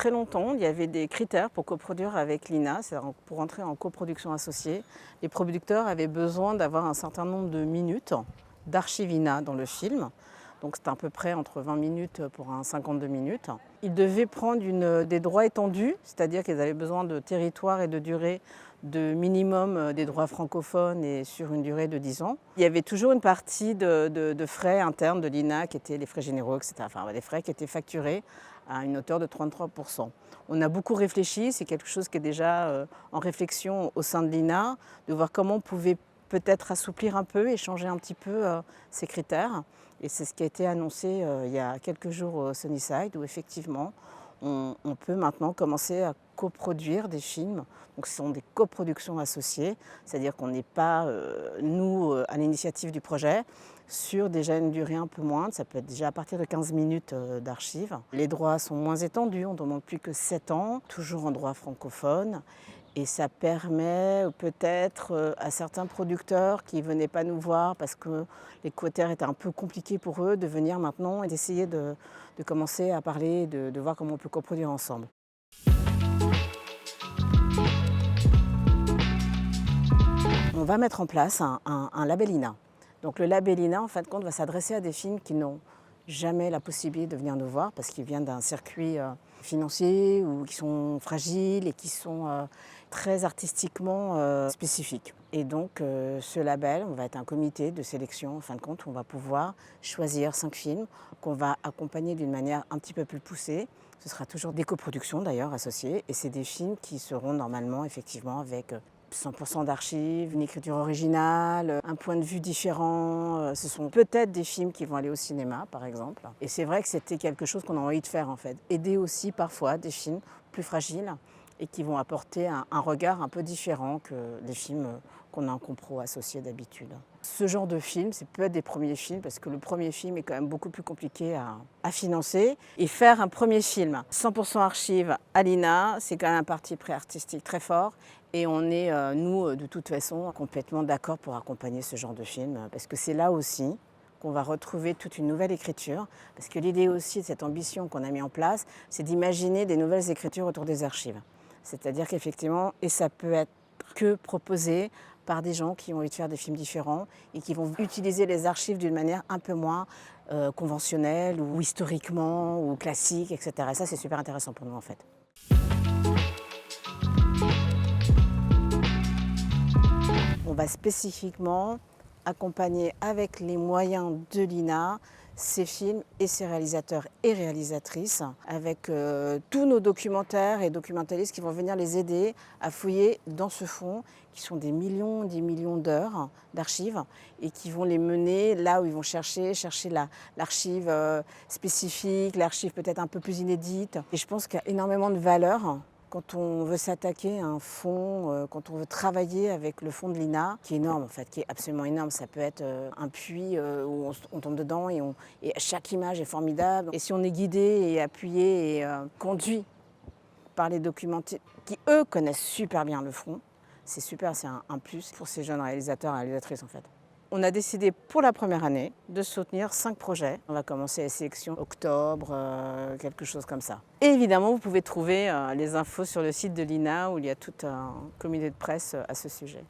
très longtemps, il y avait des critères pour coproduire avec l'INA, c'est-à-dire pour entrer en coproduction associée. Les producteurs avaient besoin d'avoir un certain nombre de minutes d'archives INA dans le film. Donc c'est à peu près entre 20 minutes pour un 52 minutes. Ils devaient prendre des droits étendus, c'est-à-dire qu'ils avaient besoin de territoire et de durée de minimum des droits francophones et sur une durée de 10 ans. Il y avait toujours une partie de frais internes de l'INA qui étaient les frais généraux, etc. Enfin, des frais qui étaient facturés à une hauteur de 33%. On a beaucoup réfléchi, c'est quelque chose qui est déjà en réflexion au sein de l'INA, de voir comment on pouvait peut-être assouplir un peu et changer un petit peu ces critères. Et c'est ce qui a été annoncé il y a quelques jours au Sunnyside, où effectivement, on peut maintenant commencer à coproduire des films. Donc ce sont des coproductions associées, c'est-à-dire qu'on n'est pas, nous, à l'initiative du projet, sur déjà une durée un peu moindre. Ça peut être déjà à partir de 15 minutes d'archives. Les droits sont moins étendus, on ne demande plus que 7 ans, toujours en droit francophone. Et ça permet peut-être à certains producteurs qui ne venaient pas nous voir parce que les quotaires étaient un peu compliqués pour eux de venir maintenant et d'essayer de commencer à parler, de voir comment on peut coproduire ensemble. On va mettre en place un label INA. Donc le label INA, en fin de compte, va s'adresser à des films qui n'ont jamais la possibilité de venir nous voir parce qu'ils viennent d'un circuit financier ou qui sont fragiles et qui sont très artistiquement spécifiques. Et donc ce label, on va être un comité de sélection, en fin de compte, où on va pouvoir choisir 5 films qu'on va accompagner d'une manière un petit peu plus poussée. Ce sera toujours des coproductions d'ailleurs associées et c'est des films qui seront normalement effectivement avec 100% d'archives, une écriture originale, un point de vue différent. Ce sont peut-être des films qui vont aller au cinéma, par exemple. Et c'est vrai que c'était quelque chose qu'on a envie de faire, en fait. Aider aussi parfois des films plus fragiles et qui vont apporter un regard un peu différent que les films qu'on a en compro associés d'habitude. Ce genre de film, c'est peut-être des premiers films, parce que le premier film est quand même beaucoup plus compliqué à financer. Et faire un premier film 100% archives à l'INA, c'est quand même un parti pris artistique très fort. Et on est, nous, de toute façon, complètement d'accord pour accompagner ce genre de film, parce que c'est là aussi qu'on va retrouver toute une nouvelle écriture, parce que l'idée aussi de cette ambition qu'on a mis en place, c'est d'imaginer des nouvelles écritures autour des archives. C'est-à-dire qu'effectivement, et ça peut être que proposé par des gens qui ont envie de faire des films différents et qui vont utiliser les archives d'une manière un peu moins conventionnelle ou historiquement ou classique, etc. Et ça, c'est super intéressant pour nous en fait. On va spécifiquement accompagner avec les moyens de l'INA ces films et ces réalisateurs et réalisatrices avec tous nos documentaires et documentalistes qui vont venir les aider à fouiller dans ce fonds qui sont des millions d'heures d'archives et qui vont les mener là où ils vont chercher l'archive spécifique, l'archive peut-être un peu plus inédite. Et je pense qu'il y a énormément de valeur quand on veut s'attaquer à un fonds, quand on veut travailler avec le fonds de l'INA, qui est énorme en fait, qui est absolument énorme. Ça peut être un puits où on tombe dedans et chaque image est formidable. Et si on est guidé et appuyé et conduit par les documentaires qui, eux, connaissent super bien le fonds, c'est super, c'est un plus pour ces jeunes réalisateurs et réalisatrices en fait. On a décidé pour la première année de soutenir 5 projets. On va commencer la sélection octobre, quelque chose comme ça. Et évidemment, vous pouvez trouver les infos sur le site de l'INA où il y a tout un communiqué de presse à ce sujet.